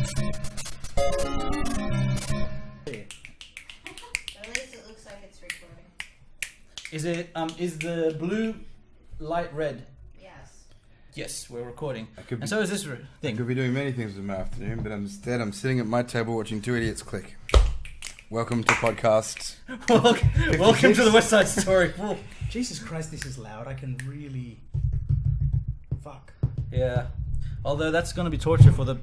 least it looks like it's recording. Is it? Is the blue light red? Yes. Yes, we're recording. And so is this I thing. could be doing many things with my afternoon, but instead I'm sitting at my table watching two idiots click. Welcome to podcast. Welcome to the West Side Story. Jesus Christ, this is loud. I can really... Fuck. Yeah. Although that's going to be torture for the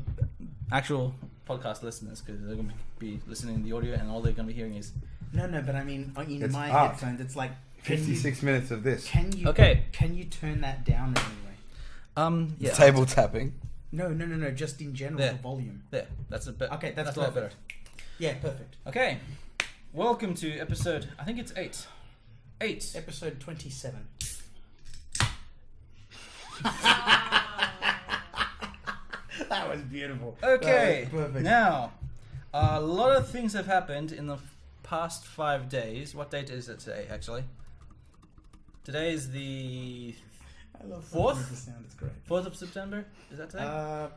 actual podcast listeners, because they're going to be listening to the audio and all they're going to be hearing is... No, but I mean, in It's my art. headphones, it's like... 56 minutes of this. Can you turn that down anyway? Yeah. Table tapping. No, just in general, There. the volume. There. That's a bit... Okay, that's a lot better. perfect. Yeah, perfect. Okay. Welcome to episode... I think it's 8. 8. Episode 27. That was beautiful. Okay. That was perfect. Now, a lot of things have happened in the past 5 days. What date is it today, actually? Today is the I love 4th? the sound. It's great. 4th of September? Is that today?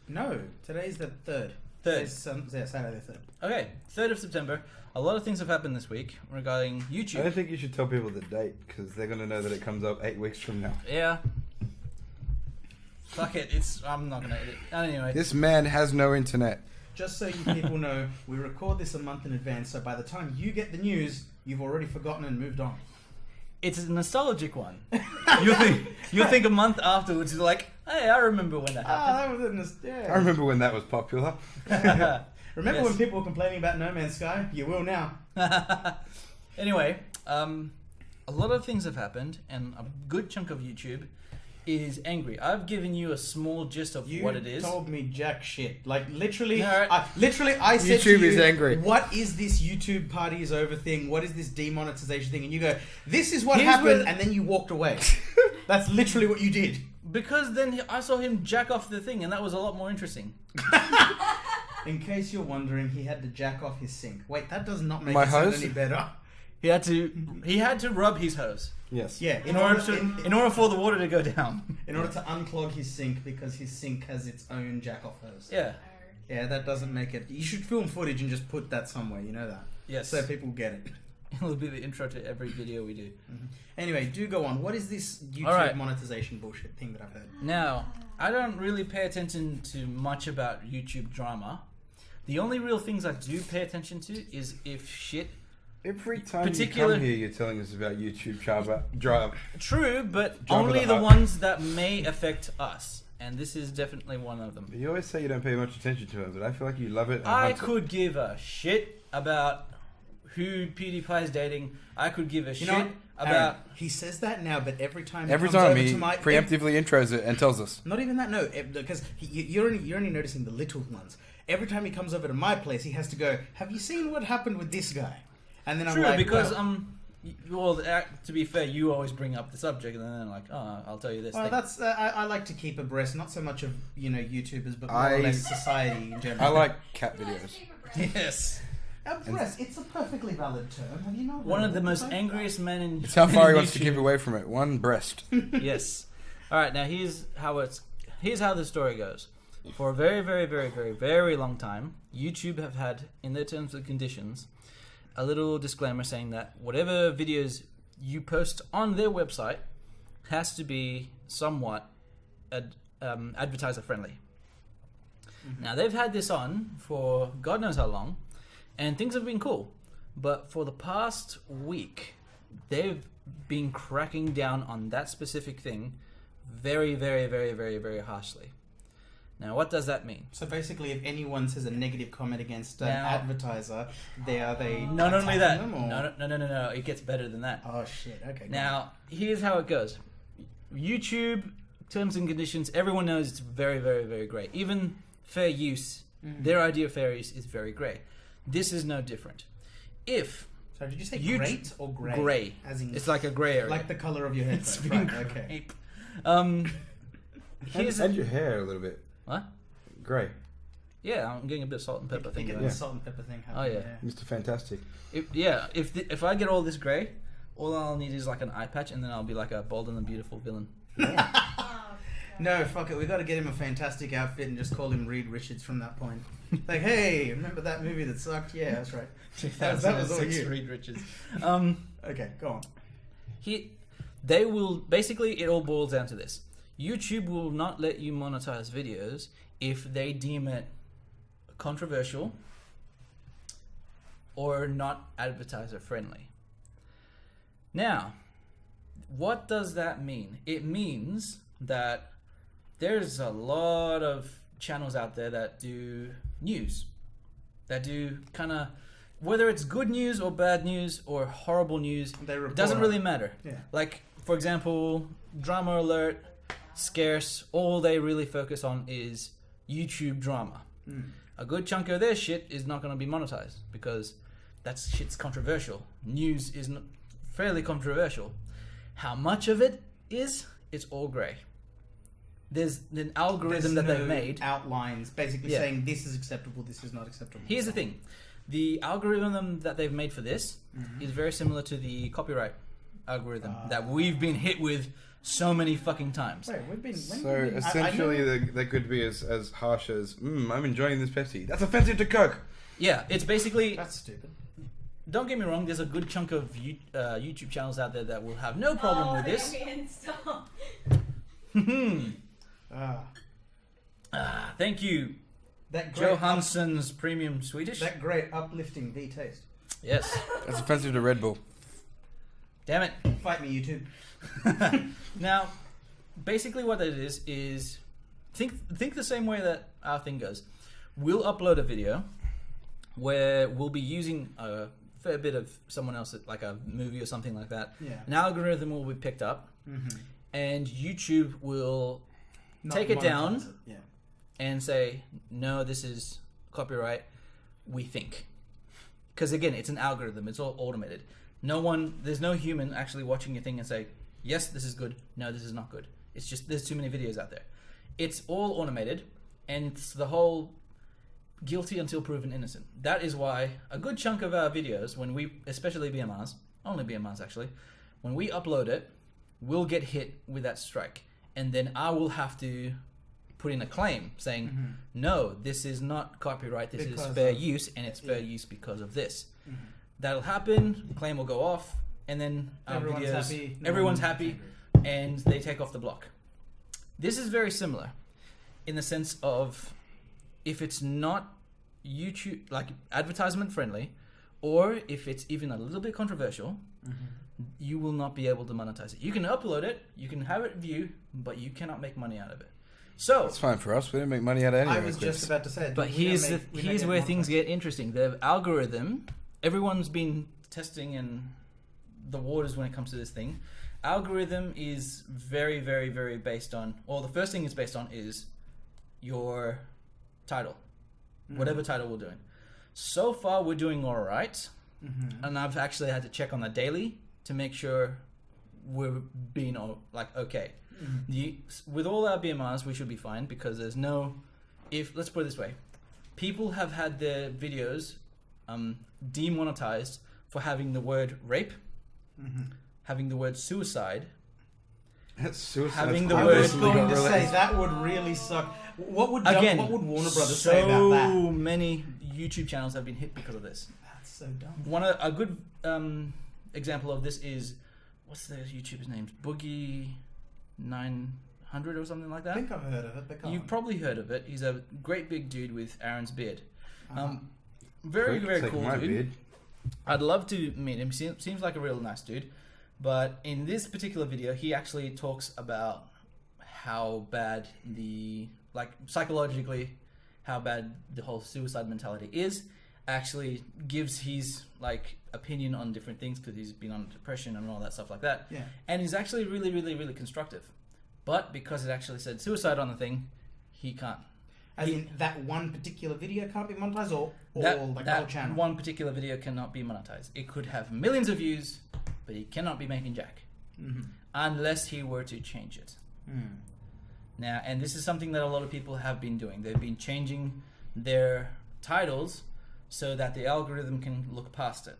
No, today's the 3rd. Third. Saturday the 3rd. Okay, 3rd of September. A lot of things have happened this week regarding I YouTube. don't think you should tell people the date because they're going to know that it comes up 8 weeks from now. Yeah. Fuck it. I'm not gonna edit. Anyway. This man has no internet. Just so you people know, we record this a month in advance, so by the time you get the news, you've already forgotten and moved on. It's a nostalgic one. You'll think a month afterwards, you're like, hey, I remember when that happened. That was yeah. I remember when that was popular. Remember Yes. when people were complaining about No Man's Sky? You will now. Anyway, a lot of things have happened, and a good chunk of YouTube is angry. I've given you a small gist of You what it is. told me jack shit. Like literally, No. I said to YouTube you, is angry. What is this YouTube party is over thing? What is this demonetization thing? And you go, this is what Here's happened, where- and then you walked away. That's literally what you did. Because then I saw him jack off the thing, and that was a lot more interesting. In case you're wondering, he had to jack off his sink. Wait, that does not make My it sound hose? any better. He had to rub his hose Yes. Yeah, in order for the water to go down. in order to unclog his sink because his sink has its own jack off hose. Yeah. Yeah, that doesn't make it. You should film footage and just put that somewhere. You know that. Yes. So people get it. It'll be the intro to every video we do. Anyway, do go on. What is this YouTube Alright. monetization bullshit thing that I've heard? Now, I don't really pay attention to much about YouTube drama. The only real things I do pay attention to is if shit. Every time Particular- you come here, you're telling us about YouTube drama. True, but Drama only the the heart. ones that may affect us. And this is definitely one of them. You always say you don't pay much attention to it, but I feel like you love it. And I hunt it. could give a shit about who PewDiePie is dating. I could give a You shit know, about... Aaron, he says that now, but every time Every he comes time over he to my preemptively intros it and tells us. not even that, no, because you're only noticing the little ones. Every time he comes over to my place, he has to go, have you seen what happened with this guy? And then True, I'm like, because well, to be fair, you always bring up the subject, and then I'm like, oh, I'll tell you this. well, thing. that's I like to keep abreast, not so much of YouTubers, but more I- or less society in general. I like cat videos. Yes, abreast. It's a perfectly valid term. Have you not? one heard of the it? most Like, angriest men in. It's how far he in wants to YouTube. keep away from it. One breast. Yes. All right. Now here's how the story goes. For a very, very, very, very, very long time, YouTube have had in their terms and conditions a little disclaimer saying that whatever videos you post on their website has to be somewhat advertiser friendly. Now they've had this on for God knows how long, and things have been cool. But for the past week, they've been cracking down on that specific thing very, very, very, very, very harshly. Now, what does that mean? So basically, if anyone says a negative comment against an Now- advertiser, they Not only that, attacking them, or- no, it gets better than that. Oh shit! Okay. Now, here's how it goes. YouTube terms and conditions, everyone knows it's very, very, very great. Even fair use, their idea of fair use is very great. This is no different. If So did you say You- great or grey? grey, As in, it's like a grey area. like the color of your It's headphones. been Right, okay. great. And, Here's and your hair a little bit. what? Grey. Yeah, I'm getting a bit of salt and pepper You thing get going. the Yeah. salt and pepper thing Oh, happening. yeah. Mr. Fantastic. If I get all this grey, all I'll need is like an eye patch, and then I'll be like a bold and the beautiful villain. Oh, No, fuck it. We got to get him a fantastic outfit and just call him Reed Richards from that point. Like, hey, remember that movie that sucked? Yeah, that's right. That was all you. Reed Richards. Okay, go on. They will basically. It all boils down to this: YouTube will not let you monetize videos if they deem it controversial or not advertiser friendly. Now, what does that mean? It means that there's a lot of channels out there that do news, that do kind of, whether it's good news or bad news or horrible news, it doesn't really matter. Yeah. Like, for example, Drama Alert, Scarce, all they really focus on is YouTube drama. A good chunk of their shit is not going to be monetized because that shit's controversial. News is fairly controversial. How much of it is, it's all grey. There's an algorithm that they've made. Outlines, basically saying this is acceptable, this is not acceptable. Here's the thing. The algorithm that they've made for this is very similar to the copyright algorithm that we've been hit with so many fucking times. Wait, So essentially, they could be as harsh as, I'm enjoying this Pepsi. That's offensive to Coke. Yeah, it's basically... That's stupid. Don't get me wrong, there's a good chunk of YouTube channels out there that will have no problem with this. Fabian, stop. Thank you, That great Johansson's Premium Swedish. that great uplifting V taste. Yes. That's offensive to Red Bull. Damn it. Fight me, YouTube. Now, basically what it is think the same way that our thing goes. We'll upload a video where we'll be using a fair bit of someone else, like a movie or something like that. Yeah. An algorithm will be picked up, and YouTube will take it down and say, no, this is copyright, we think. Because again, it's an algorithm, it's all automated. There's no human actually watching your thing and say, yes, this is good, no, this is not good. It's just, there's too many videos out there. It's all automated, and it's the whole guilty until proven innocent. That is why a good chunk of our videos, when we, especially BMRs, only BMRs actually, when we upload it, we'll get hit with that strike. And then I will have to put in a claim saying, no, this is not copyright, this is fair use, and it's fair use because of this. That'll happen, claim will go off, and then our Everyone's videos, happy. everyone's happy, and they take off the block. This is very similar in the sense of if it's not YouTube, like advertisement friendly, or if it's even a little bit controversial, you will not be able to monetize it. You can upload it, you can have it view, but you cannot make money out of it. So It's fine for us. We don't make money out of any I of was our just clips. about to say. but here's where things get interesting. The algorithm, everyone's been testing and the waters when it comes to this thing. Algorithm is very, very, very based on, or the first thing it's based on is your title, whatever title we're doing. So far, we're doing all right, and I've actually had to check on that daily to make sure we're being okay. With all our BMRs, we should be fine because there's no. Let's put it this way, people have had their videos demonetized for having the word rape, having the word suicide. That's suicide. Having the I word- was going to Got say released. that would really suck. What would Again, what would Warner Brothers so say about that? many YouTube channels have been hit because of this. That's so dumb. A good example of this is, what's the YouTuber's name? Boogie 900 or something like I that. think I've heard of it. But You've probably heard of it. He's a great big dude with Aaron's beard. Uh-huh. Very, Quick, very take cool my dude. beard. I'd love to meet him. Seems like a real nice dude. But in this particular video, he actually talks about how bad psychologically, how bad the whole suicide mentality is. Actually gives his opinion on different things because he's been on depression and all that stuff like that. Yeah. And he's actually really, really, really constructive. But because it actually said suicide on the thing, he can't. As in that one particular video can't be monetized, or That whole channel. one particular video cannot be monetized. It could have millions of views, but he cannot be making jack unless he were to change it. Now, and this is something that a lot of people have been doing. They've been changing their titles so that the algorithm can look past it.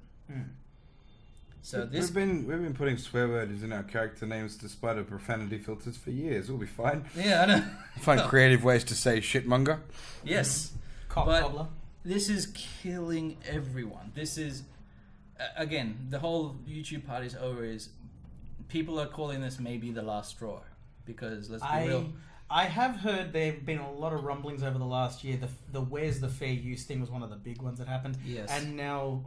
So this we've been putting swear words in our character names despite of profanity filters for years. We'll be fine. yeah, I know. Find creative ways to say shitmonger. Yes, Cock but cobbler. this is killing everyone. This is again, the whole YouTube party's over. Is people are calling this maybe the last straw because let's be real. I have heard there have been a lot of rumblings over the last year. The where's the fair use thing was one of the big ones that happened. Yes. And now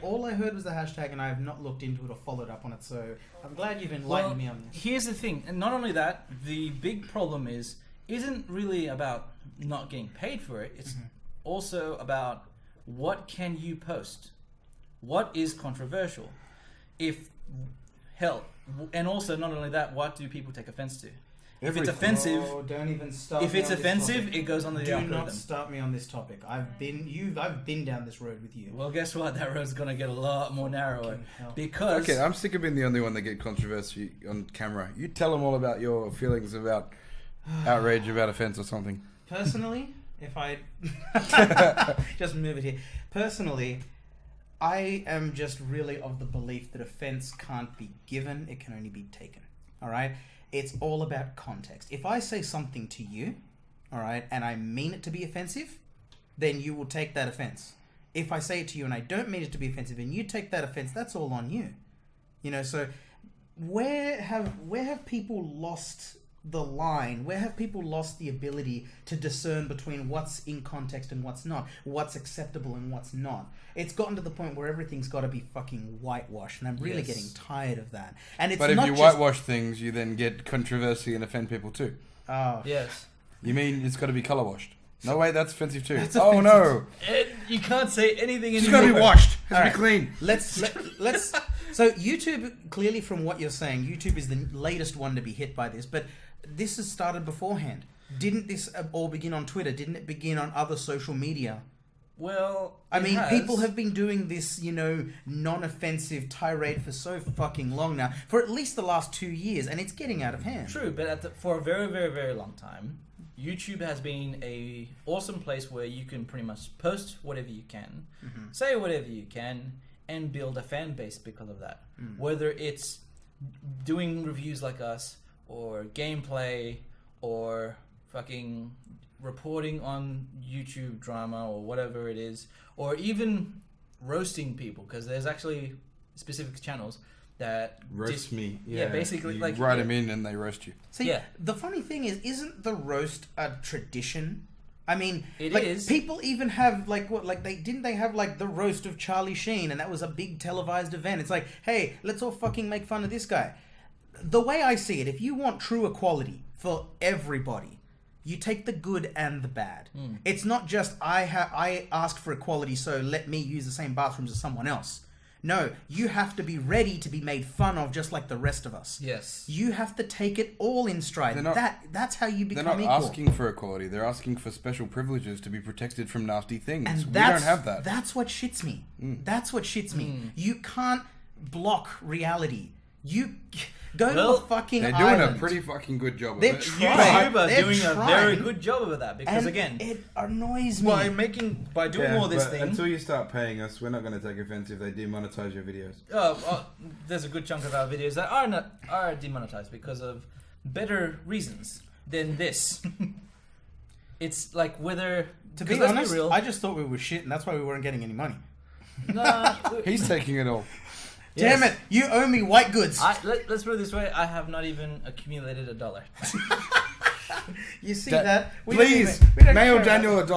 all I heard was the hashtag, and I have not looked into it or followed up on it. So I'm glad you've enlightened me on this. Here's the thing, and not only that, the big problem isn't really about not getting paid for it. It's also about what can you post, what is controversial, and also not only that, what do people take offense to? If it's offensive, don't even start. if it's offensive, it goes on the Do algorithm. not start me on this topic. I've been down this road with you. Well, guess what? That road's gonna get a lot more narrower Fucking hell. because Okay, I'm sick of being the only one that get controversy on camera. You tell them all about your feelings about outrage about offense or something. Personally, if I just move it here. Personally, I am just really of the belief that offense can't be given; it can only be taken. All right. It's all about context. If I say something to you, all right, and I mean it to be offensive, then you will take that offense. If I say it to you and I don't mean it to be offensive and you take that offense, that's all on you. You know, so where have people lost the line? Where have people lost the ability to discern between what's in context and what's not? What's acceptable and what's not? It's gotten to the point where everything's got to be fucking whitewashed, and I'm really getting tired of that. And it's But if not you just... whitewash things, you then get controversy and offend people too. Oh, yes, You mean it's got to be color washed? No, wait, that's offensive too. That's Oh offensive. no, you can't say anything it's anymore. got to be washed. It All has to right. be clean. Let's. So YouTube, clearly from what you're saying, YouTube is the latest one to be hit by this, but this has started beforehand. Didn't this all begin on Twitter? Didn't it begin on other social media? Well, I it mean, has. people have been doing this, non-offensive tirade for so fucking long now, for at least the last 2 years, and it's getting out of hand. True, but for a very, very, very long time, YouTube has been a awesome place where you can pretty much post whatever you can, say whatever you can, and build a fan base because of that. Whether it's doing reviews like us, or gameplay, or fucking reporting on YouTube drama, or whatever it is, or even roasting people, because there's actually specific channels that Roast me. Yeah, basically, you like, write them in and they roast you. See, Yeah. the funny thing is, isn't the roast a tradition? I mean, It like, is. people even have they have like the roast of Charlie Sheen, and that was a big televised event. It's like, hey, let's all fucking make fun of this guy. The way I see it, if you want true equality for everybody, you take the good and the bad. It's not just I asked for equality, so let me use the same bathrooms as someone else. No, you have to be ready to be made fun of just like the rest of us. Yes. You have to take it all in stride. They're not- That's how you They're become not equal. asking for equality. They're asking for special privileges to be protected from nasty things. And We that's, don't have that. That's what shits me. That's what shits me. You can't block reality. You go Well, to a fucking They're doing island. a pretty fucking good job of They're it. trying. YouTube are They're doing a trying. very good job of that because And again, it annoys me. by doing all this but thing, until you start paying us, we're not going to take offense if they demonetize your videos. there's a good chunk of our videos that are demonetized because of better reasons than this. It's like whether to be let's honest, real, I just thought we were shit, and that's why we weren't getting any money. nah, He's taking it all. Damn it! You owe me white goods. let's put it this way: I have not even accumulated $1. You see Da- that? We Please, don't even- mail care Daniel about-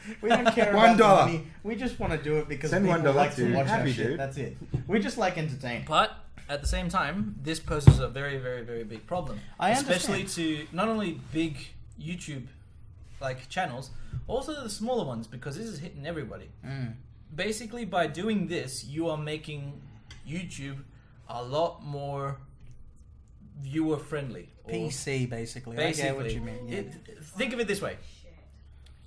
$1. We don't care $1. about the money. We just want to do it because Send people $1 like to to watch our Happy shit. Dude. That's it. We just like entertainment. But at the same time, this poses a very, very, very big problem. I Especially understand. to not only big YouTube channels, also the smaller ones, because this is hitting everybody. Basically, by doing this, you are making YouTube a lot more viewer friendly. PC, basically. I get what you mean. Yeah. Think of it this way: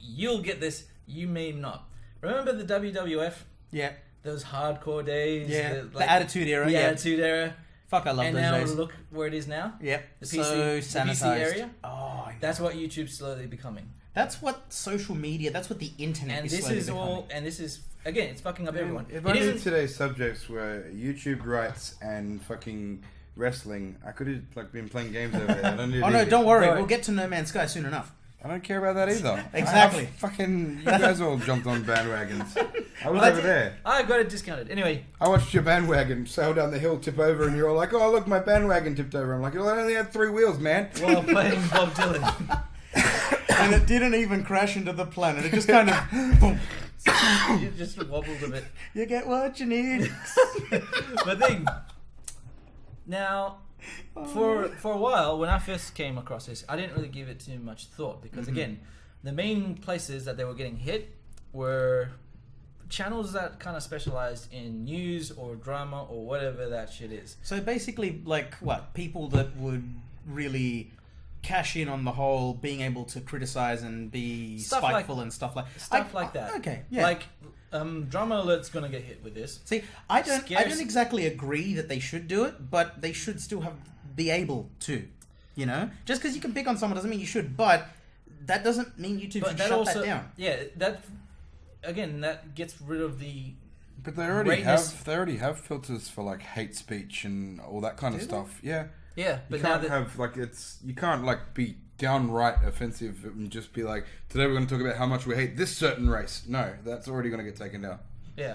you'll get this, you may not. Remember the WWF? Yeah. Those hardcore days. Yeah. The Attitude Era. The Yeah. Attitude Era. Fuck, I love and those now days. look where it is now. Yep. The So PC, sanitized. the PC area. Oh, I know. That's what YouTube's slowly becoming. That's what social media. That's what the internet And is this slowly is becoming. all. And this is again, it's fucking up everyone. If It only isn't. today's subjects were YouTube rights and fucking wrestling, I could have like been playing games over there. I don't need Oh no, it. don't worry. Don't worry. We'll get to No Man's Sky soon enough. I don't care about that either. Exactly. You guys all jumped on bandwagons. I was Well, over there. I got it discounted. Anyway, I watched your bandwagon sail down the hill, tip over, and you're all like, "Oh, look, my bandwagon tipped over." I'm like, "Well, I only had 3 wheels, man." while playing Bob Dylan, And it didn't even crash into the planet. It just kind of boom. you just wobbled a bit. You get what you need. But thing. Now, for a while, when I first came across this, I didn't really give it too much thought because again, the main places that they were getting hit were channels that kind of specialized in news or drama or whatever that shit is. So basically, like what people that would really cash in on the whole being able to criticize and be Stuff spiteful like- and stuff like Like that. Okay, yeah. Like, Drama Alert's gonna get hit with this. See, I don't Scarce- exactly agree that they should do it, but they should still be able to. You know, just because you can pick on someone doesn't mean you should. But that doesn't mean YouTube But should that shut also, that down. yeah, that again, that gets rid of the. But they already Greatness. have filters for like hate speech and all that kind of Do they? stuff. Yeah, Yeah, you but now can't that have like you can't like be downright offensive and just be like, today we're going to talk about how much we hate this certain race. No, that's already going to get taken down. yeah,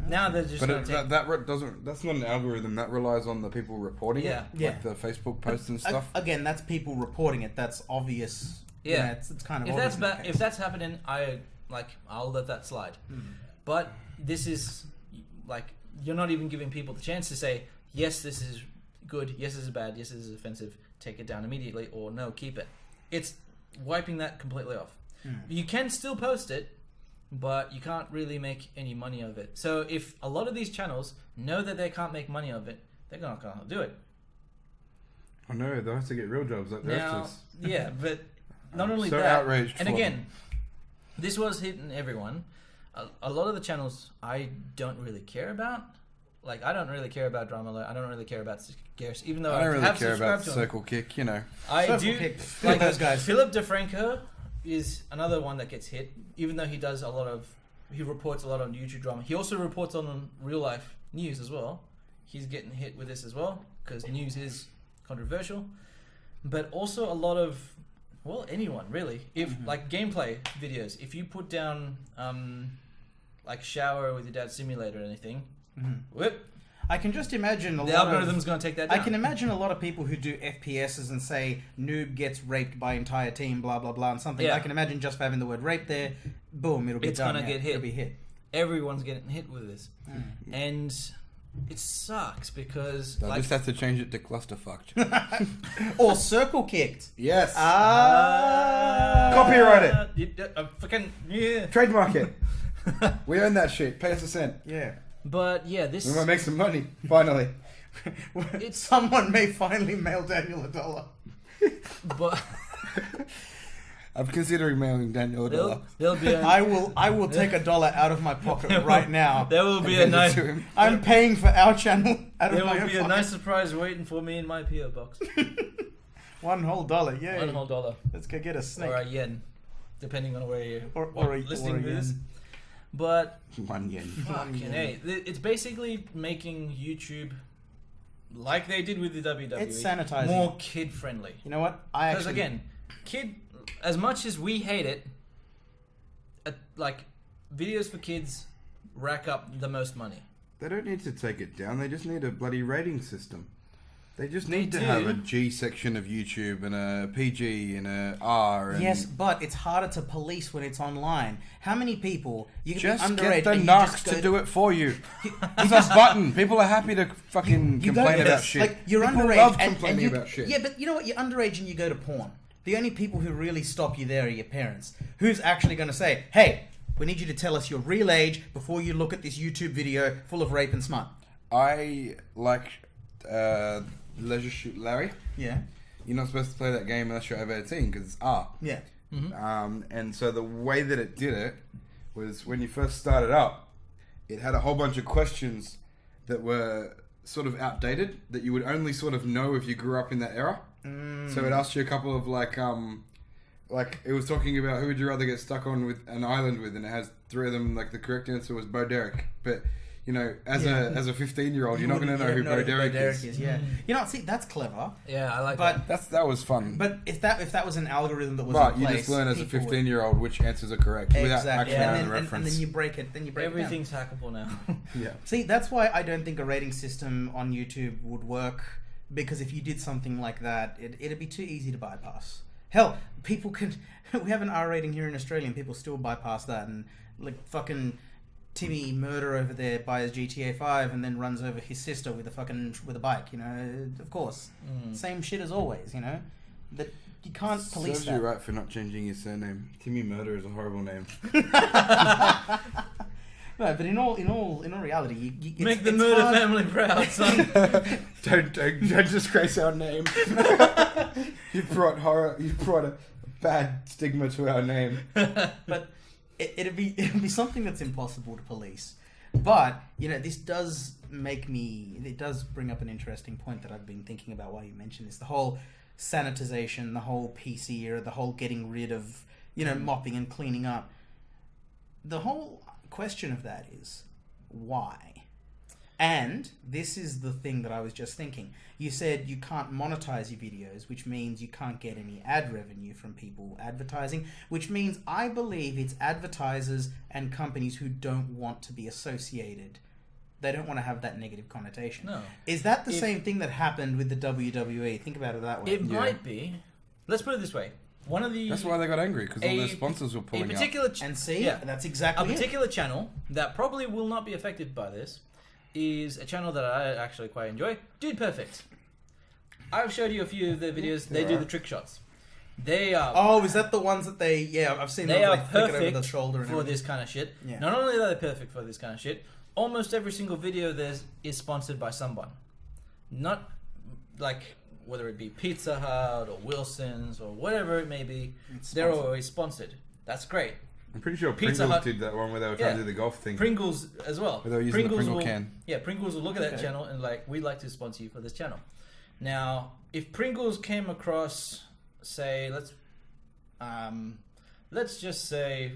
now they're just. But gonna take, that's not an algorithm. That relies on the people reporting Yeah. it, Yeah. like the Facebook posts and stuff. Again, that's people reporting it. That's obvious. Yeah. It's kind of if obvious that's in that if case. that's happening, I'll let that slide. But this is like you're not even giving people the chance to say yes, this is good, yes, this is bad, yes, this is offensive. Take it down immediately, or no, keep it. It's wiping that completely off. You can still post it, but you can't really make any money of it. So if a lot of these channels know that they can't make money of it, they're not going to do it. Oh no, they'll have to get real jobs like the rest of Now, us. yeah, but not only so that, outraged and for again, this was hitting everyone. A lot of the channels I don't really care about. Like, I don't really care about Drama Alert. I don't really care about Scarce, even though I don't really have care about subscribed to him. Circle Kick, you know. I Circle do. Kick, Like those guys. Philip DeFranco is another one that gets hit, even though he does he reports a lot on YouTube drama. He also reports on real life news as well. He's getting hit with this as well because news is controversial. But also a lot of, well, anyone really. If like gameplay videos, if you put down like shower with your dad's simulator or anything, whoop, I can just imagine the algorithm's going to take that down. I can imagine a lot of people who do FPSs and say noob gets raped by entire team, blah blah blah, and something. Yeah. I can imagine just having the word rape there, boom, it'll be It's done. gonna get hit. It'll be hit. Everyone's getting hit with this, and it sucks because They'll like just have to change it to clusterfucked. Or circle kicked. Yes. Ah. Copyright it. Fucking yeah. Trademark it. We own that shit. Pay us a cent. Yeah. But yeah, this We might make some money. Finally. Someone may finally mail Daniel $1. but I'm considering mailing Daniel $1. there'll be a, I will take $1 out of my pocket right now. there will be a Hand it nice to him. I'm paying for our channel out there of my will own be a pocket. nice surprise waiting for me in my PO box. $1 whole, yay. $1 whole dollar Let's go get a snake. or a yen, depending on where you're Or listening a to this. yen. But 1 yen. fucking hey, it's basically making YouTube like they did with the WWE. It's sanitizing. more kid friendly. You know what? I Because actually again, as much as we hate it, like videos for kids rack up the most money. They don't need to take it down. They just need a bloody rating system. They just They need to do. have a G section of YouTube and a PG and a R. And Yes, but it's harder to police when it's online. How many people you can just be underage get the and you narcs just go to do it for you. There's a button. People are happy to fucking You go complain to about this, shit. Like you're People underage love and complaining you, about shit. Yeah, but you know what? You're underage and you go to porn. The only people who really stop you there are your parents. Who's actually going to say, "Hey, we need you to tell us your real age before you look at this YouTube video full of rape and smut." I like Leisure Shoot Larry. Yeah, You're not supposed to play that game unless you're over 18 because it's R. yeah. And so the way that it did it was when you first started up, it had a whole bunch of questions that were sort of outdated that you would only sort of know if you grew up in that era. So it asked you a couple of like it was talking about who would you rather get stuck on with an island with, and it has 3 of them. Like the correct answer was Bo Derek, but you know, as a 15-year-old, you're not going to know who Bo Derek is. Yeah, you know, see, that's clever. Yeah, I like But That was fun. But if that was an algorithm that was But in you place, just learn as a people would- 15-year-old which answers are correct without Exactly, actually and knowing then, the and reference. then you break it. Then you break everything's hackable now. Yeah. See, that's why I don't think a rating system on YouTube would work, because if you did something like that, it'd be too easy to bypass. Hell, people can. We have an R rating here in Australia, and people still bypass that, and like fucking Timmy Murder over there buys GTA 5 and then runs over his sister with a bike. You know, of course, same shit as always. You know, that you can't police Serves that. you right for not changing your surname. Timmy Murder is a horrible name. No, but in all reality, Make the it's murder hard- family proud, son. don't disgrace our name. You brought horror. You brought a bad stigma to our name. But it'd be something that's impossible to police. But you know, this does it does bring up an interesting point that I've been thinking about while you mentioned this: the whole sanitization, the whole PC era, the whole getting rid of, you know, mopping and cleaning up. The whole question of that is why? And this is the thing that I was just thinking. You said you can't monetize your videos, which means you can't get any ad revenue from people advertising, which means I believe it's advertisers and companies who don't want to be associated. They don't want to have that negative connotation. No. Is that the same thing that happened with the WWE? Think about it that way. It might be. Let's put it this way. One of the That's why they got angry, because all their sponsors were pulling out. particular And see, yeah, that's a exactly particular channel that probably will not be affected by this is a channel that I actually quite enjoy. Dude Perfect. I've showed you a few of their videos. They do the trick shots. They are Oh, is that the ones that they? Yeah, I've seen. they them, are like, flick it over perfect the shoulder and for everything. this kind of shit. Yeah. Not only are they perfect for this kind of shit, almost every single video is sponsored by someone. Not like whether it be Pizza Hut or Wilson's or whatever it may be, It's they're sponsored. always sponsored. That's great. I'm pretty sure Pizza Pringles Hut- did that one where they were trying to do the golf thing. Pringles as well. Where they were using the Pringle will, can. Yeah, Pringles will look at that Okay. channel and like, we'd like to sponsor you for this channel. Now, if Pringles came across, say, let's just say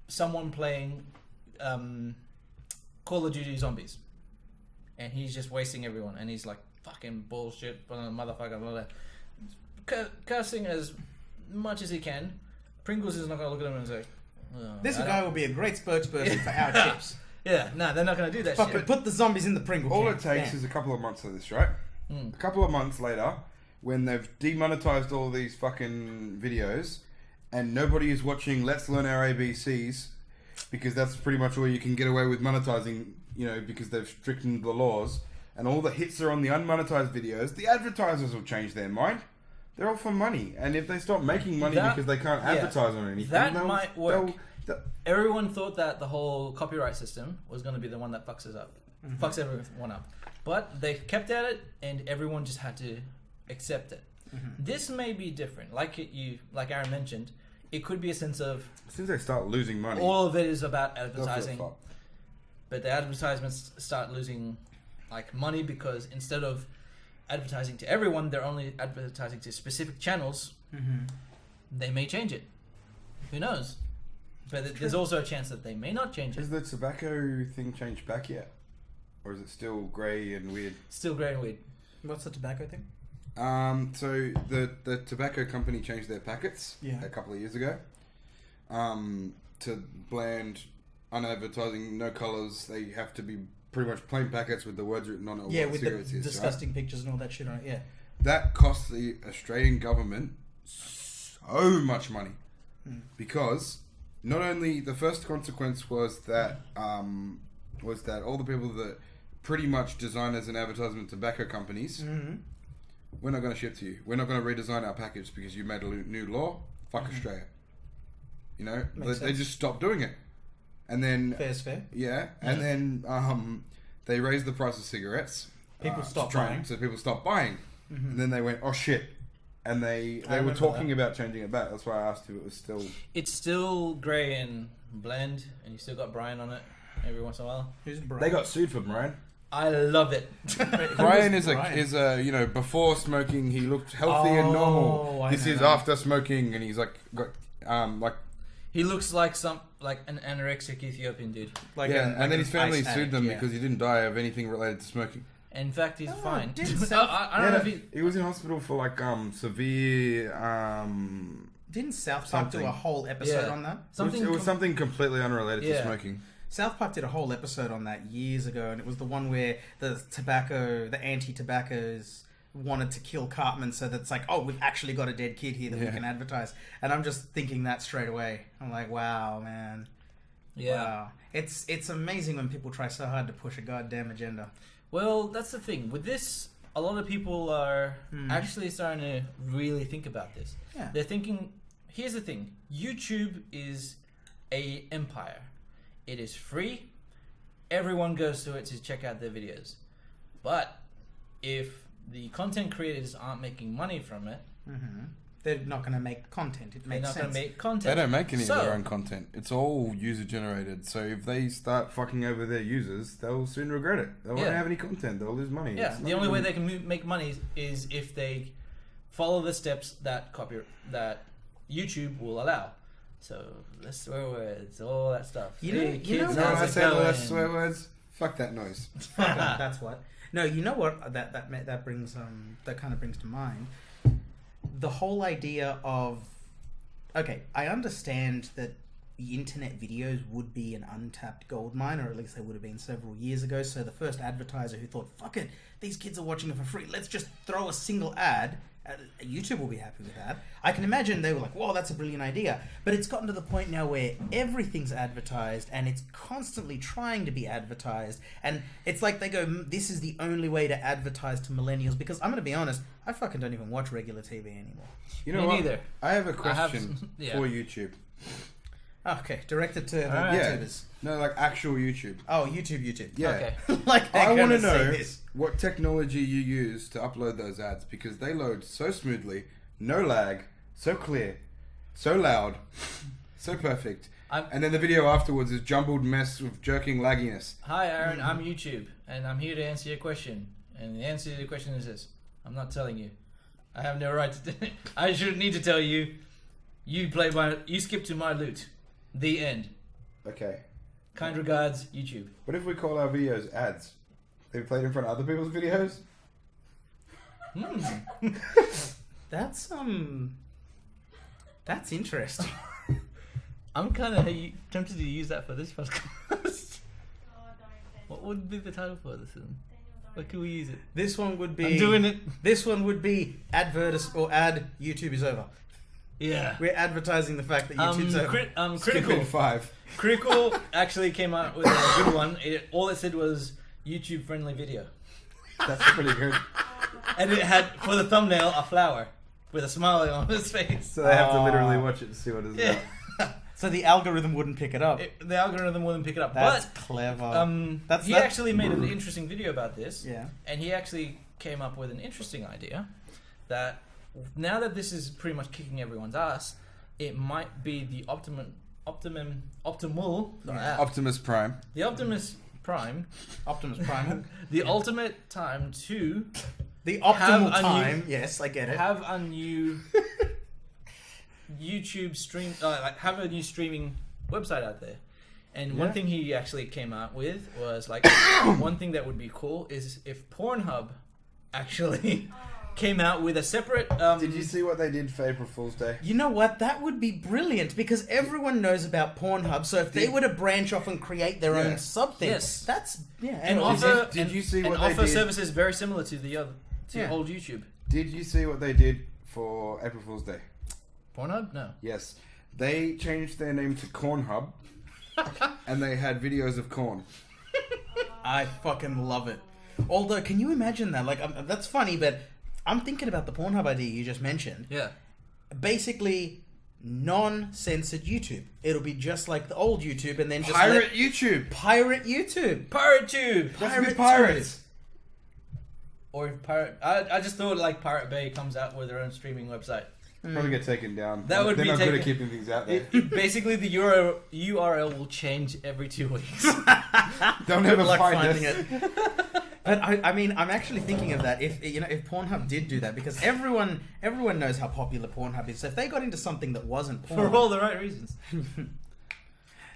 someone playing Call of Duty Zombies, and he's just wasting everyone, and he's like fucking bullshit, motherfucker, blah, blah, cursing as much as he can. Pringles is not gonna look at him and say, oh, This I don't- guy will be a great spokesperson for our chips. Yeah, no, they're not gonna do that shit. Put the zombies in the Pringle All can. it takes Bam. is a couple of months of this, right? A couple of months later, when they've demonetized all these fucking videos, and nobody is watching Let's Learn Our ABCs, because that's pretty much all you can get away with monetizing, you know, because they've strictened the laws, and all the hits are on the unmonetized videos, the advertisers will change their mind. They're all for money, and if they stop making money That- because they can't yeah. advertise on anything, That they'll- might work. they'll- Everyone thought that the whole copyright system was going to be the one that fucks us up, fucks everyone up. But they kept at it, and everyone just had to accept it. This may be different. Like Aaron mentioned, it could be a sense of as soon as they start losing money, all of it is about they'll feel advertising, fucked. but the advertisements start losing like money because instead of advertising to everyone, they're only advertising to specific channels. They may change it. Who knows? But there's also a chance that they may not change it. Has the tobacco thing changed back yet? Or is it still grey and weird? Still grey and weird. What's the tobacco thing? So the tobacco company changed their packets a couple of years ago to bland, unadvertising, no colours. They have to be pretty much plain packets with the words written on it. Yeah, what with the cigarettes is, right? disgusting pictures and all that shit on it. Yeah. That cost the Australian government so much money because not only the first consequence was that all the people that pretty much design as an advertisement tobacco companies, we're not going to ship to you. We're not going to redesign our package because you made a new law. Fuck Australia. You know, Makes they sense. just stopped doing it, and then Fair's fair. yeah, and then they raised the price of cigarettes. People stopped to try- buying. So people stopped buying. And then they went, oh shit. And they were remember talking that. about changing it back. That's why I asked if it was still... It's still grey and blend, and you still got Brian on it every once in a while. Who's Brian? They got sued for Brian. I love it. Brian is Brian? you know, before smoking he looked healthy and normal. I This know is that. after smoking, and he's like got like He looks like an anorexic Ethiopian dude. Like yeah, like and then his family ice sued addict, them yeah. because he didn't die of anything related to smoking. In fact, he's fine. didn't I, South- I don't know if He was in hospital for like severe Didn't South Park do something. a whole episode Yeah. on that? it was something completely unrelated to Yeah. smoking. South Park did a whole episode on that years ago, and it was the one where the anti-tobaccos wanted to kill Cartman, so that's like, oh, we've actually got a dead kid here that we Yeah. can advertise. And I'm just thinking that straight away. I'm like, wow, man. Yeah. Wow. It's amazing when people try so hard to push a goddamn agenda. Well, that's the thing. With this, a lot of people are actually starting to really think about this. Yeah. They're thinking, here's the thing. YouTube is a empire. It is free. Everyone goes to it to check out their videos. But if the content creators aren't making money from it, They're not going to make content. It they're makes not sense. going to make content. They don't make any So- of their own content. It's all user generated. So if they start fucking over their users, they'll soon regret it. They won't Yeah. have any content. They'll lose money. Yeah, It's the not only way even- they can make money is if they follow the steps that YouTube will allow. So less swear words, all that stuff. You know- Hey, you kids, know No, how's I it said less going? swear words. Fuck that noise. That's what. No, you know what that brings that kind of brings to mind the whole idea of, okay, I understand that the internet videos would be an untapped gold mine, or at least they would have been several years ago. So the first advertiser who thought, fuck it, these kids are watching it for free, let's just throw a single ad. YouTube will be happy with that. I can imagine they were like, whoa, that's a brilliant idea. But it's gotten to the point now where everything's advertised and it's constantly trying to be advertised. And it's like they go, this is the only way to advertise to millennials. Because I'm going to be honest, I fucking don't even watch regular TV anymore. You know Me what? neither. I have a I have question some- yeah. for YouTube. Okay, directed to the Alright. Yeah. YouTubers. No, like actual YouTube. Oh, YouTube. Yeah. Okay. Like they're I want to gonna say know this. what technology you use to upload those ads because they load so smoothly, no lag, so clear, so loud, so perfect. And then the video afterwards is jumbled mess with jerking lagginess. Hi, Aaron. I'm YouTube, and I'm here to answer your question. And the answer to the question is this: I'm not telling you. I have no right to. I shouldn't need to tell you. You skip to my loot. The end. Okay. Kind regards, YouTube. What if we call our videos ads? They played in front of other people's videos? That's interesting. I'm kind of tempted to use that for this podcast. What would be the title for this one? What can we use it? This one would be I'm doing it. This one would be ad YouTube is over. Yeah. We're advertising the fact that YouTube's over. Skip Critical. in 5. Critical actually came out with a good one. All it said was YouTube friendly video. That's pretty good. And it had, for the thumbnail, a flower with a smile on his face. So they have to literally watch it to see what it's Yeah. about. So the algorithm wouldn't pick it up. The algorithm wouldn't pick it up. That's But clever. he actually made an interesting video about this. Yeah. And he actually came up with an interesting idea that now that this is pretty much kicking everyone's ass, it might be the optimal Optimus Prime. the Optimus Prime, the ultimate time to The optimal Have a time. Yes, I get it. have a new YouTube stream, have a new streaming website out there. And one Yeah. thing he actually came out with was like, one thing that would be cool is if Pornhub actually came out with a separate. Did you see what they did for April Fool's Day? You know what? That would be brilliant because everyone knows about Pornhub. So if they were to branch off and create their own Yeah. something, Yes. that's And Did offer, you- did you see and what they offer did? services very similar to the other Yeah. old YouTube. Did you see what they did for April Fool's Day? Pornhub? No. Yes. They changed their name to Cornhub and they had videos of corn. I fucking love it. Although, can you imagine that? Like, that's funny, but I'm thinking about the Pornhub idea you just mentioned. Yeah. Basically, non-censored YouTube. It'll be just like the old YouTube, and then just Pirate YouTube. pirate YouTube. Pirate Tube! Let's be pirates. Or if Pirate... I just thought like Pirate Bay comes out with their own streaming website. Probably get taken down. That would They're be not good taken- at keeping things out there. Basically, the URL will change every 2 weeks. Don't ever luck find finding us. it. But I mean, I'm actually thinking of that. If Pornhub did do that, because everyone knows how popular Pornhub is. So if they got into something that wasn't porn, For all the right reasons.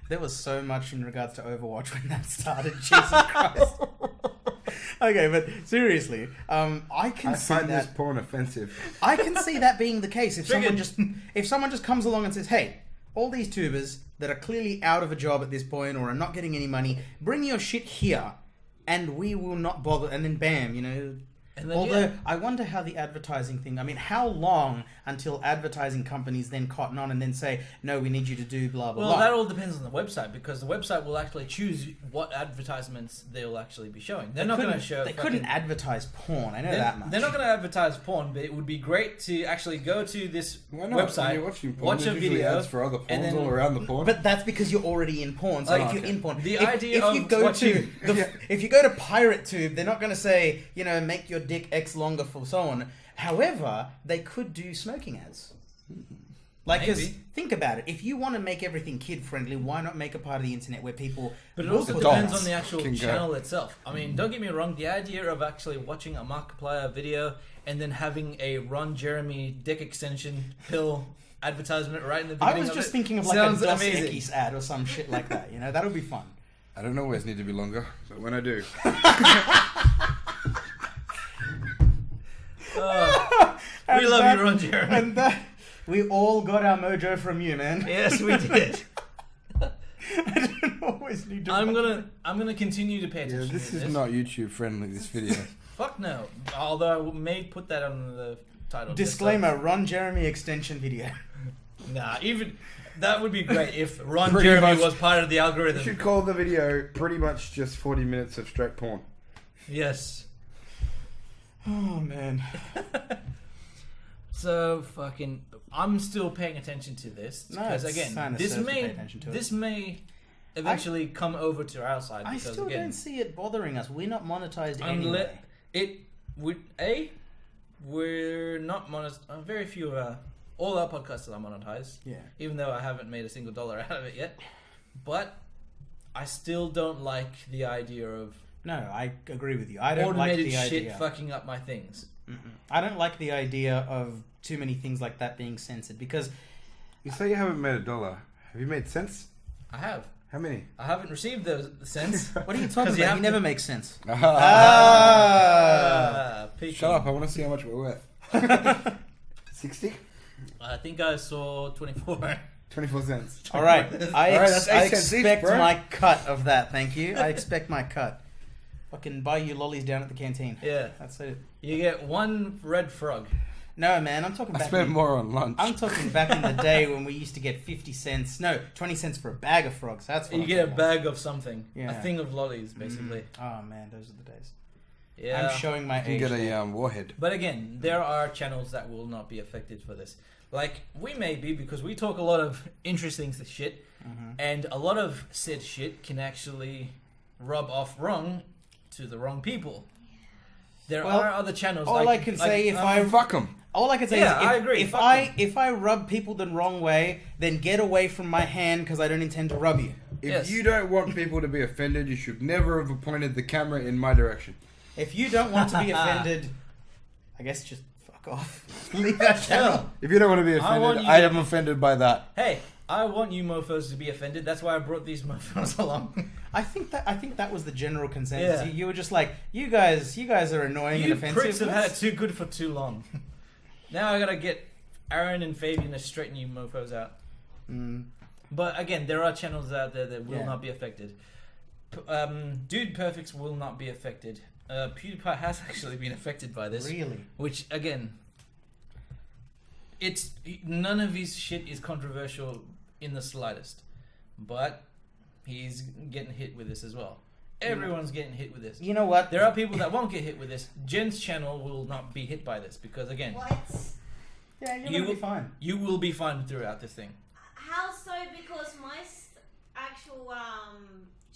there was so much in regards to Overwatch when that started. Jesus Christ. Okay, but seriously, I find this porn offensive. I can see that being the case if someone just comes along and says, "Hey, all these tubers that are clearly out of a job at this point or are not getting any money, bring your shit here, and we will not bother." And then bam, And then, Although, I wonder how the advertising thing... I mean, how long until advertising companies then cotton on and then say, no, we need you to do blah, blah, Well, blah? that all depends on the website, because the website will actually choose what advertisements they'll actually be showing. They're not going to show... They couldn't advertise porn, I know that much. They're not going to advertise porn, but it would be great to actually go to this Why not? website, When you're watching porn, watch a there's usually video, ads for other and porns then... all around the porn. But that's because you're already in porn. So if you're in porn... The if idea you of go watching... if you go to Pirate Tube, they're not going to say, make your dick X longer for so on. However, they could do smoking ads. Like, because Maybe. think about it. If you want to make everything kid-friendly, why not make a part of the internet where people... But it will also put depends ads? on the actual Can go. channel itself. I mean, don't get me wrong, the idea of actually watching a Markiplier video and then having a Ron Jeremy dick extension pill advertisement right in the beginning I was of just it thinking of like a sounds Dos amazing. Equis ad or some shit like that. That would be fun. I don't always need to be longer, but when I do... We love you, Ron Jeremy. And that, we all got our mojo from you, man. Yes, we did. I don't always need to... I'm gonna continue to pay attention Yeah, this to is not YouTube friendly, this video. Fuck no. Although I may put that on the title. Disclaimer, Ron Jeremy extension video. Nah, even... That would be great if Ron Pretty Jeremy much. was part of the You algorithm. should call the video pretty much just 40 minutes of straight porn. Yes. Oh, man. So fucking, I'm still paying attention to this No, because it's again, kinda this serves to may pay attention to it. this may eventually come over to our side. I Because still again, don't see it bothering us. We're not monetized unle- anyway. it would we're not monetized. Very few all our podcasts are monetized. Yeah. Even though I haven't made a single dollar out of it yet, but I still don't like the idea of No, I agree with you. I don't like automated the shit idea. fucking up my things. I don't like the idea of too many things like that being censored because You say you haven't made $1. Have you made cents? I have. How many? I haven't received those cents. what are you talking 'Cause you about? have He to- never makes sense. Peaking. Shut up, I want to see how much we're worth. 60? I think I saw 24. 24 cents. All right, that's I 8 cents each, expect bro. my cut of that. Thank you. I expect my cut. Fucking buy you lollies down at the canteen. Yeah. That's it. You get one red frog. No, man, I'm talking I back. spent more on lunch. I'm talking back in the day when we used to get 50 cents. No, 20 cents for a bag of frogs. That's what You I'm get a talking about. bag of something. Yeah. A thing of lollies, basically. Oh man, those are the days. Yeah. I'm showing my You can age. get there. a warhead. But again, there are channels that will not be affected for this. Like, we may be, because we talk a lot of interesting shit, and a lot of said shit can actually rub off wrong to the wrong people. There Well, are other channels all I can say if I Fuck them. All I can say Yeah, is, I agree. If Fuck them. if I rub people the wrong way, then get away from my hand because I don't intend to rub you. If Yes. you don't want people to be offended, you should never have pointed the camera in my direction. If you don't want to be offended, I guess just fuck off. Leave that channel. If you don't want to be I want offended, you I to- am offended by that. Hey, I want you mofos to be offended. That's why I brought these mofos along. I think that was the general consensus. Yeah. You were just like, you guys are annoying You and offensive. pricks have had it too good for too long. Now I gotta get Aaron and Fabian to straighten you mofos out. But again, there are channels out there that will Yeah. not be affected. Dude Perfects will not be affected. PewDiePie has actually been affected by this. Really? Which, again, it's none of his shit is controversial in the slightest. But he's getting hit with this as well. Everyone's getting hit with this. You know what? There are people that won't get hit with this. Jen's channel will not be hit by this because, again, What? Yeah, you're You gonna will- be fine. you will be fine throughout this thing. How so? Because my actual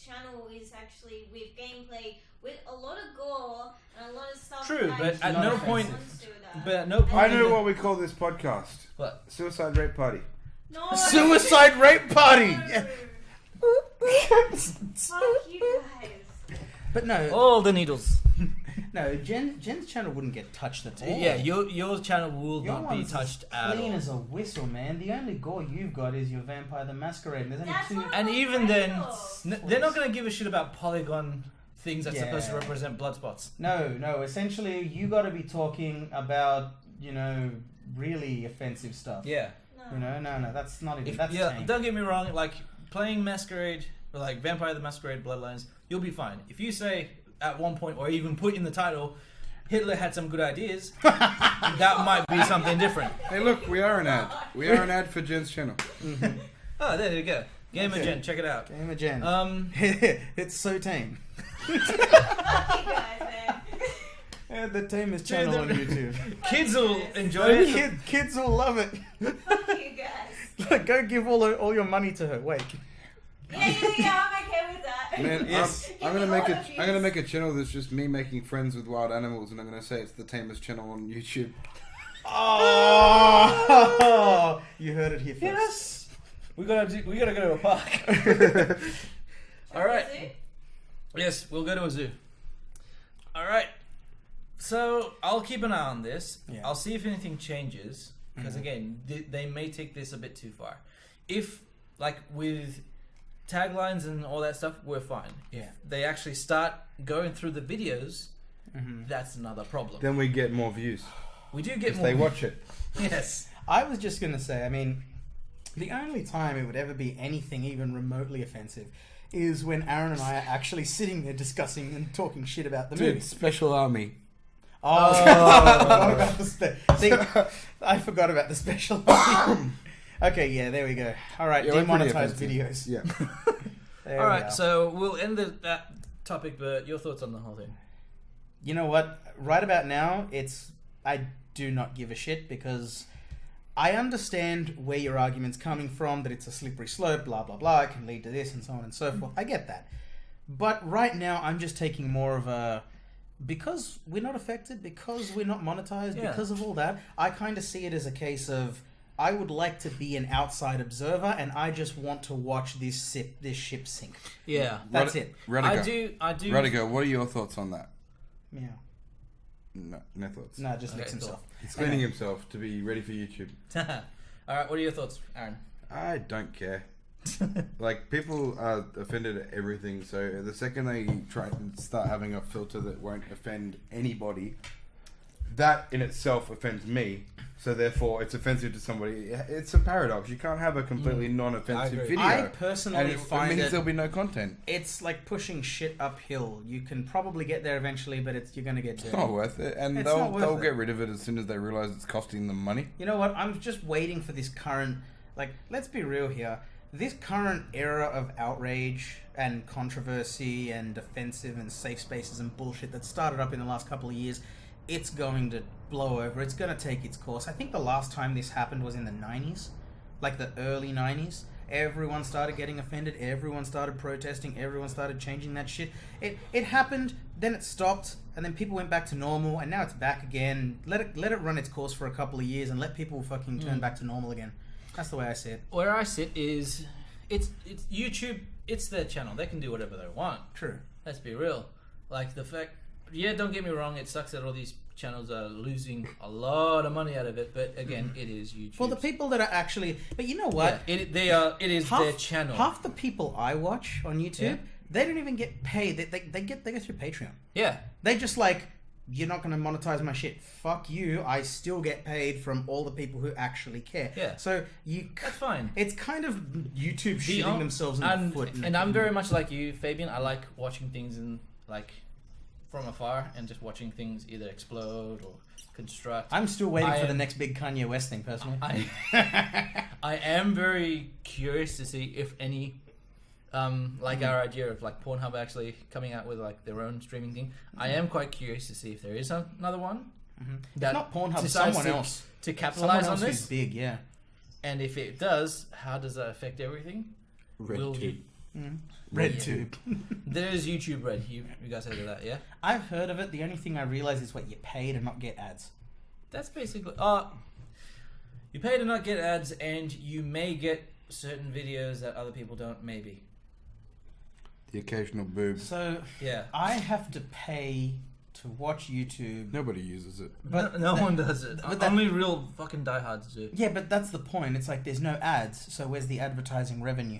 channel is actually with gameplay, with a lot of gore and a lot of stuff. True, that but you at don't no want point- to do that. But at no point. I in know the- what we call this podcast. What? Suicide Rape Party. No. Suicide rape party. No. Fuck you guys. But no, All the needles. No, Jen's channel wouldn't get touched at all. Yeah, your channel will Your not be one's touched as at clean all. as a whistle, man. The only gore you've got is your Vampire the Masquerade. And there's only That's two. one of And my even then, titles. they're not going to give a shit about polygon things that's Yeah. supposed to represent blood spots. No. Essentially, you got to be talking about really offensive stuff. Yeah. No. No. That's not even. That's yeah, tame. don't get me wrong. Like playing Masquerade, or like Vampire the Masquerade Bloodlines, you'll be fine. If you say at one point, or even put in the title, Hitler had some good ideas, that might be something different. Hey, look, we are an ad. We are an ad for Jen's channel. Oh, there you go. Gamer Okay. Gen, check it out. Gamer Jen. It's so tame. Fuck you guys, man. Yeah, the tamest channel on YouTube. Kids will enjoy it. Kids will love it. Fuck you guys. Go give all your money to her. Wait. Yeah, I'm okay with that. Man, Yes. I'm gonna make a channel that's just me making friends with wild animals, and I'm gonna say it's the tamest channel on YouTube. Oh, you heard it here first. Yes. We gotta go to a park. All right. Zoo? Yes, we'll go to a zoo. All right. So I'll keep an eye on this. Yeah. I'll see if anything changes, because again, they may take this a bit too far. If like with taglines and all that stuff, we're fine. Yeah. If they actually start going through the videos, that's another problem. Then we get more views We do get if more. they watch it. Yes. I was just gonna say, I mean, the only time it would ever be anything even remotely offensive is when Aaron and I are actually sitting there discussing and talking shit about the movie. Dude, Special Army. Oh, I forgot about the See, I forgot about the special. Okay, yeah, there we go. All right, Yeah, we're pretty demonetized offensive. videos. Yeah. There All we right. are. So we'll end that topic. But your thoughts on the whole thing? You know what? Right about now, I do not give a shit because I understand where your argument's coming from, that it's a slippery slope, blah, blah, blah, it can lead to this and so on and so forth. I get that. But right now, I'm just taking more of a... Because we're not affected, because we're not monetized, Yeah. because of all that, I kind of see it as a case of I would like to be an outside observer and I just want to watch this ship sink. Yeah. That's it. Radica. I do. Radica, what are your thoughts on that? Meow. No thoughts. No, just Okay, licks cool. himself. He's cleaning himself to be ready for YouTube. All right. What are your thoughts, Aaron? I don't care. Like, people are offended at everything, so the second they try and start having a filter that won't offend anybody, that in itself offends me, so therefore it's offensive to somebody. It's a paradox. You can't have a completely I non-offensive agree. video. I and personally it find means it... there'll be no content. It's like pushing shit uphill. You can probably get there eventually, but you're going to get It's there. not worth it, and It's not they'll worth it. get rid of it as soon as they realize it's costing them money. You know what? I'm just waiting for this current... Like, let's be real here. This current era of outrage and controversy and offensive and safe spaces and bullshit that started up in the last couple of years, it's going to blow over. It's going to take its course. I think the last time this happened was in the 90s. Like the early 90s. Everyone started getting offended. Everyone started protesting. Everyone started changing that shit. It happened, then it stopped, and then people went back to normal, and now it's back again. Let it run its course for a couple of years and let people fucking turn back to normal again. That's the way I see it. Where I sit is, it's YouTube. It's their channel. They can do whatever they want. True. Let's be real. Like the fact, yeah, don't get me wrong. It sucks that all these channels are losing a lot of money out of it. But again, it is YouTube. For the people that are actually... But you know what? Yeah, it is their channel. Half the people I watch on YouTube, Yeah. they don't even get paid. They go through Patreon. Yeah. They just like, you're not going to monetize my shit. Fuck you. I still get paid from all the people who actually care. Yeah. So That's fine. it's kind of YouTube shooting themselves in the foot. And I'm very much like you, Fabian. I like watching things in from afar and just watching things either explode or construct. I'm still waiting for the next big Kanye West thing, personally. I am very curious to see if any, our idea of like Pornhub actually coming out with like their own streaming thing. I am quite curious to see if there is another one. It's not Pornhub, decides someone else. to capitalize Someone else on who's this. big, yeah. And if it does, how does that affect everything? Will RedTube. Red Yeah. Tube. There is YouTube Red. You guys heard of that, yeah? I've heard of it. The only thing I realize is what you pay to not get ads. That's basically... you pay to not get ads, and you may get certain videos that other people don't, maybe. The occasional boob. So Yeah. I have to pay to watch YouTube. Nobody uses it. But no one does it. but that- Only real fucking diehards do. Yeah, but that's the point. It's like there's no ads, so where's the advertising revenue?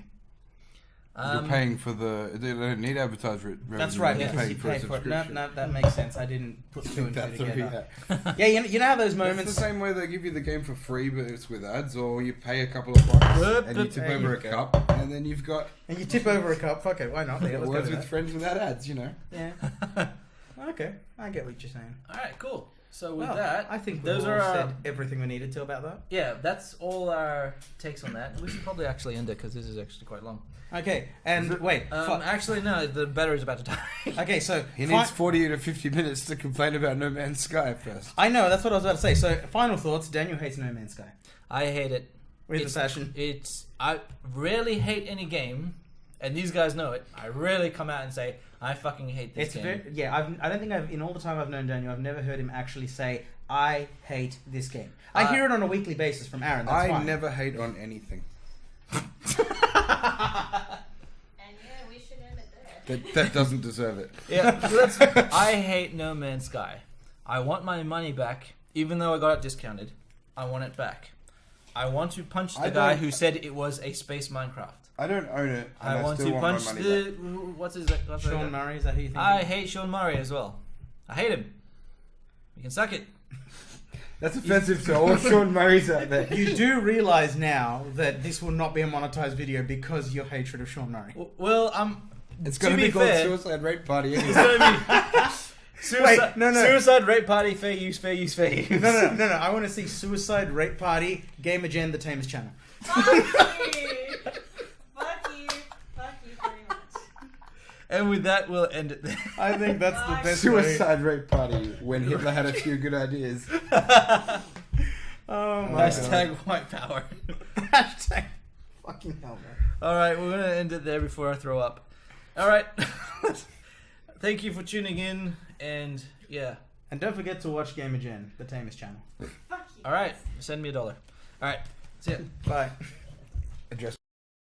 You're paying for they don't need advertisement revenue. That's right. They're Because paying you for a pay for it. subscription. No, that makes sense. I didn't put two and two That's together. yeah. Yeah, you know how those It's moments. the same way they give you the game for free, but it's with ads, or you pay a couple of bucks and you tip There over you a go. cup, and then you've got And you tip over a cup. Fuck it, why not? Yeah, let's go words with with that. friends without ads, you know. Yeah. Okay, I get what you're saying. All right, cool. So with Well, that, I think those we've are all our- said everything we needed to about that. yeah, that's all our takes on that. We should probably actually end it because this is actually quite long. Okay, and wait. Actually, no, the battery's about to die. Okay, so He needs 40 to 50 minutes to complain about No Man's Sky first. I know that's what I was about to say. So, final thoughts. Daniel hates No Man's Sky I hate it. with It's- a passion. I rarely hate any game, and these guys know it. I rarely come out and say I fucking hate this It's game. very, yeah. I don't think in all the time I've known Daniel, I've never heard him actually say I hate this game. I hear it on a weekly basis from Aaron. That's I fine. never hate on anything. And yeah, we should end it there. That doesn't deserve it. Yeah, I hate No Man's Sky. I want my money back, even though I got it discounted. I want it back. I want to punch the I guy don't- who said it was a space Minecraft. I don't own it, and I want still to want punch my money back. what's his Sean Murray, is that who you think? I hate Sean Murray as well. I hate him. You can suck it. That's offensive to all Sean Murrays out there. You do realize now that this will not be a monetized video because of your hatred of Sean Murray. Well, It's to going to be be called fair- Suicide Rate Party it's anyway. gonna be suicide, no. suicide rate party, fair use, fair use, fair use. No. I want to see Suicide Rape Party, Game Agenda, the Tamers channel. Fuck you. Fuck you. Fuck you very much. And with that, we'll end it there. I think that's the best way. Suicide Rate Party, when Hitler had a few good ideas. Oh my Hashtag white power. god. Hashtag fucking hell, man. All right, we're gonna end it there before I throw up. All right. Thank you for tuning in, and yeah. And don't forget to watch Game Agenda, the Tamers channel. Fuck you. All right, send me $1. All right, see ya. Bye.